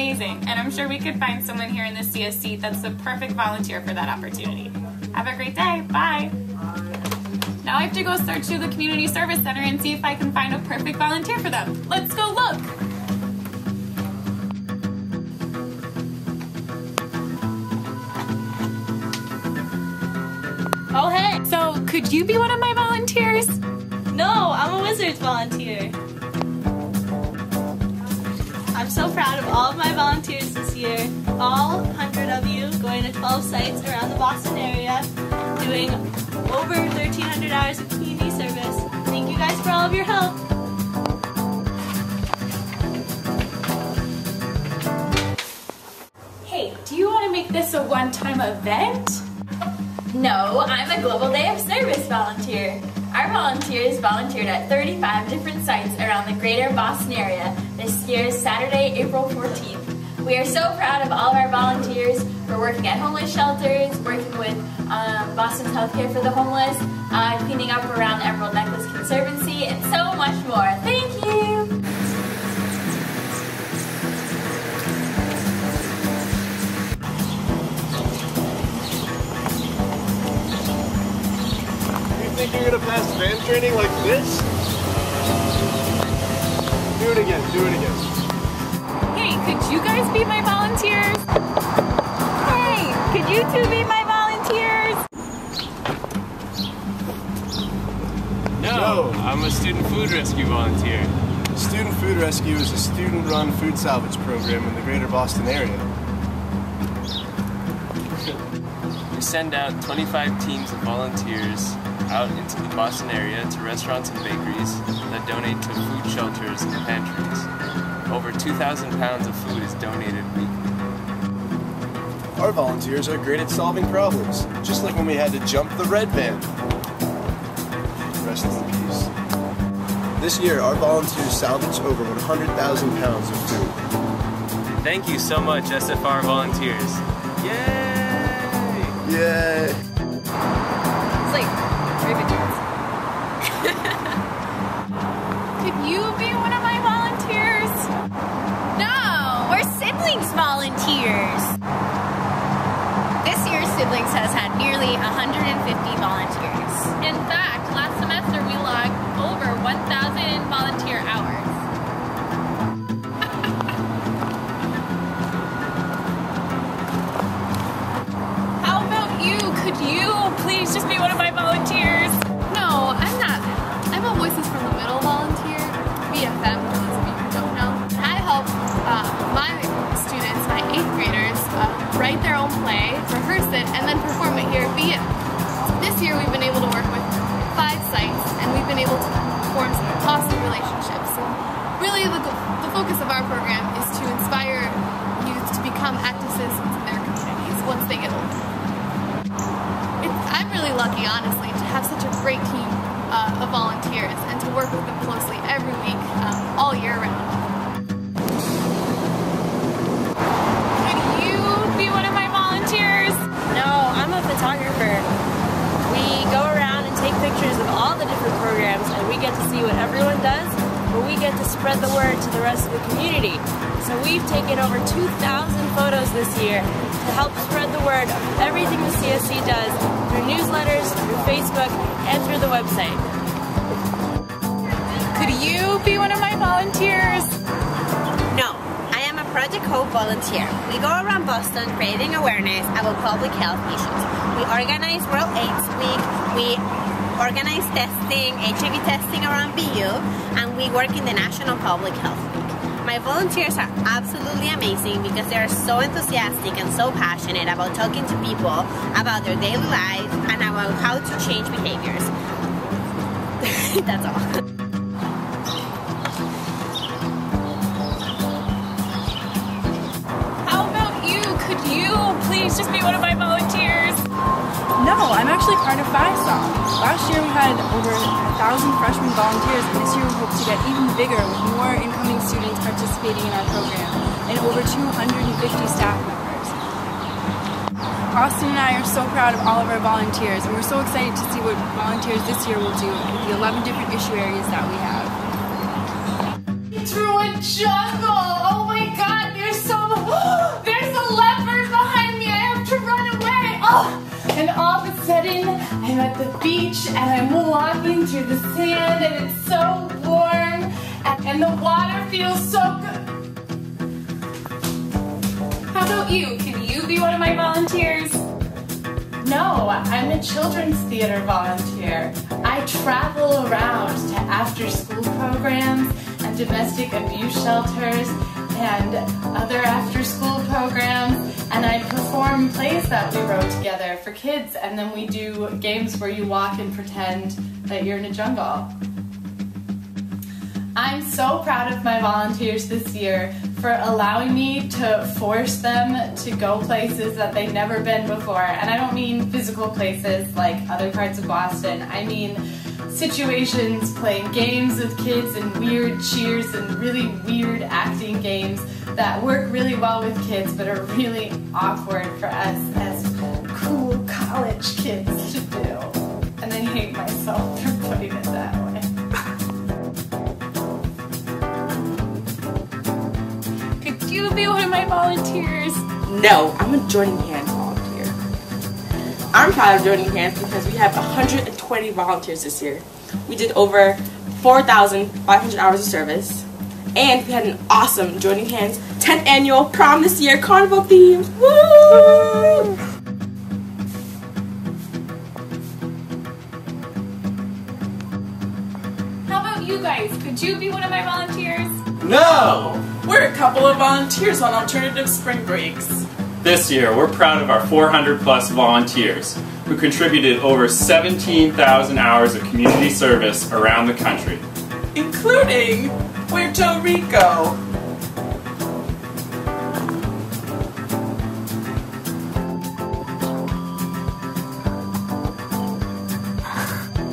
amazing, and I'm sure we could find someone here in the CSC that's the perfect volunteer for that opportunity. Have a great day. Bye. Now I have to go search through the Community Service Center and see if I can find a perfect volunteer for them. Let's go look. Oh, hey. So, could you be one of my volunteers? No, I'm a Wizards volunteer. I'm so proud of all of my volunteers this year. All 100 of you going to 12 sites around the Boston area, doing over 1,300 hours of community service. Thank you guys for all of your help. Hey, do you want to make this a one-time event? No, I'm a Global Day of Service volunteer. Our volunteers volunteered at 35 different sites around the greater Boston area this year's Saturday, April 14th. We are so proud of all of our volunteers for working at homeless shelters, working with Boston's Healthcare for the Homeless, cleaning up around Emerald Necklace Conservancy, and so much more. Thank you! Think you're gonna pass band training like this? Do it again, do it again. Hey, could you guys be my volunteers? Hey, could you two be my volunteers? No, I'm a student food rescue volunteer. Student Food Rescue is a student-run food salvage program in the greater Boston area. We send out 25 teams of volunteers out into the Boston area to restaurants and bakeries that donate to food shelters and pantries. Over 2,000 pounds of food is donated weekly. Our volunteers are great at solving problems, just like when we had to jump the red band. Rest in peace. This year, our volunteers salvaged over 100,000 pounds of food. Thank you so much, SFR volunteers. Yay! Yay! It's like very big chance. Could you be one of my volunteers? No, we're siblings volunteers. This year's siblings has had nearly 150 volunteers. In fact, last semester we logged over 1,000 volunteer hours. How about you? Could you please just be one of my volunteers? No, I'm not. I'm a Voices from the Middle volunteer, VFM, for those of you who don't know. I help my students, my 8th graders, write their own play, rehearse it, and then perform it here at VM. This year we've been able to work with 5 sites, and we've been able to form some awesome relationships. And really, the focus of our program is to inspire youth to become active citizens in their communities once they get older. I'm really lucky, honestly, to have such a great team of volunteers and to work with them closely every week, all year round. Could you be one of my volunteers? No, I'm a photographer. We go around and take pictures of all the different programs, and we get to see what everyone does, but we get to spread the word to the rest of the community. So we've taken over 2,000 photos this year to help spread the word of everything the CSC does through newsletters, through Facebook, and through the website. Could you be one of my volunteers? No, I am a Project Hope volunteer. We go around Boston creating awareness about public health issues. We organize World AIDS Week, we organize testing, HIV testing around BU, and we work in the National Public Health Week. My volunteers are absolutely amazing because they are so enthusiastic and so passionate about talking to people about their daily lives and about how to change behaviors. That's all. How about you? Could you please just be one of my volunteers? No, I'm actually part of FISOM. Last year we had over 1,000 freshman volunteers, and this year we hope to get even bigger with more incoming students participating in our program and over 250 staff members. Austin and I are so proud of all of our volunteers, and we're so excited to see what volunteers this year will do with the 11 different issue areas that we have. Through a jungle! Oh my god, there's so setting, I'm at the beach, and I'm walking through the sand, and it's so warm, and the water feels so good. How about you? Can you be one of my volunteers? No, I'm a children's theater volunteer. I travel around to after-school programs and domestic abuse shelters and other after-school programs, and I perform plays that we wrote together for kids, and then we do games where you walk and pretend that you're in a jungle. I'm so proud of my volunteers this year for allowing me to force them to go places that they've never been before. And I don't mean physical places like other parts of Boston. I mean situations, playing games with kids and weird cheers and really weird acting games that work really well with kids but are really awkward for us as cool college kids to do. And I hate myself for putting it that way. Could you be one of my volunteers? No, I'm a Joining Hands volunteer. I'm proud of Joining Hands because we have 120 volunteers this year. We did over 4,500 hours of service, and we had an awesome Joining Hands 10th annual prom this year, carnival theme. Woo! How about you guys? Could you be one of my volunteers? No! We're a couple of volunteers on alternative spring breaks. This year, we're proud of our 400+ volunteers who contributed over 17,000 hours of community service around the country, Including Puerto Rico.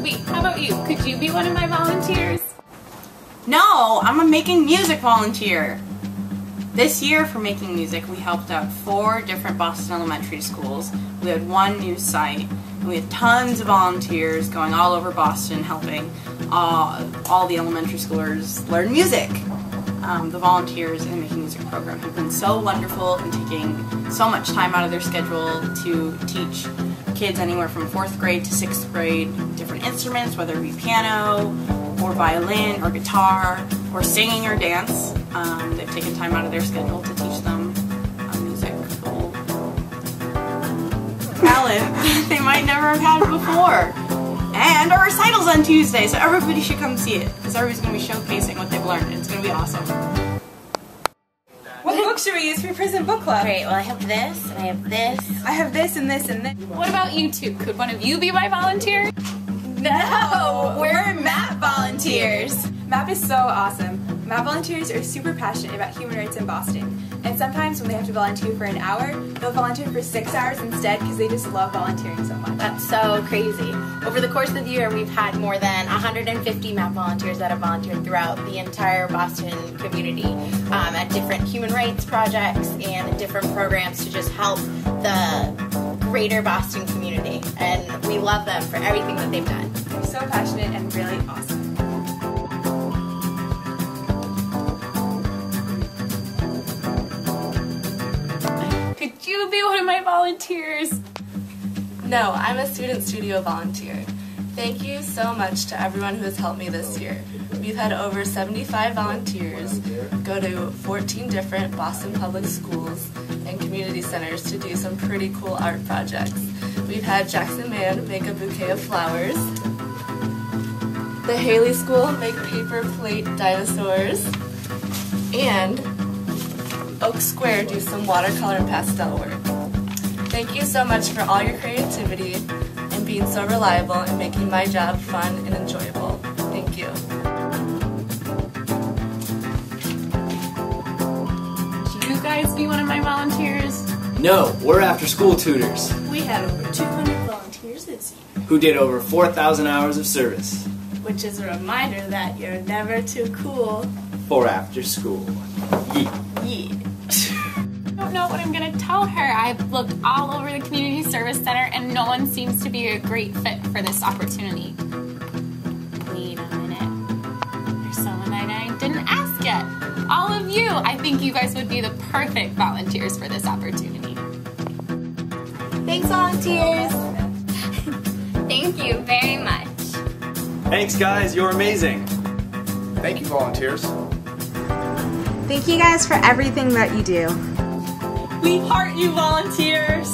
Wait, how about you? Could you be one of my volunteers? No, I'm a making music volunteer. This year for making music, we helped out 4 different Boston elementary schools. We had 1 new site, and we had tons of volunteers going all over Boston helping all the elementary schoolers learn music. The volunteers in the Making Music program have been so wonderful and taking so much time out of their schedule to teach kids anywhere from 4th grade to 6th grade different instruments, whether it be piano or violin or guitar or singing or dance. They've taken time out of their schedule to teach them musical talent they might never have had before. And our recital's on Tuesday, so everybody should come see it, because everybody's going to be showcasing what they've learned. It's going to be awesome. What book should we use for present book club? Great, well I have this, and I have this. I have this and this and this. What about you two? Could one of you be my volunteer? No, we're MAP volunteers. MAP is so awesome. MAP volunteers are super passionate about human rights in Boston. And sometimes when they have to volunteer for an hour, they'll volunteer for 6 hours instead because they just love volunteering so much. That's so crazy. Over the course of the year, we've had more than 150 MAP volunteers that have volunteered throughout the entire Boston community at different human rights projects and different programs to just help the greater Boston community. And we love them for everything that they've done. They're so passionate and really awesome. Could you be one of my volunteers? No, I'm a student studio volunteer. Thank you so much to everyone who has helped me this year. We've had over 75 volunteers go to 14 different Boston public schools and community centers to do some pretty cool art projects. We've had Jackson Man make a bouquet of flowers, the Haley School make paper plate dinosaurs, and Oak Square do some watercolor and pastel work. Thank you so much for all your creativity and being so reliable and making my job fun and enjoyable. Thank you. Could you guys be one of my volunteers? No, we're after-school tutors We had over 200 volunteers this year, who did over 4,000 hours of service which is a reminder that you're never too cool. for after school. Yeet. I don't know what I'm going to tell her. I've looked all over the community service center and no one seems to be a great fit for this opportunity. Wait a minute. There's someone that I didn't ask yet. All of you, I think you guys would be the perfect volunteers for this opportunity. Thanks, volunteers! Thank you very much. Thanks, guys. You're amazing. Thank you, volunteers. Thank you guys for everything that you do. We heart you, volunteers!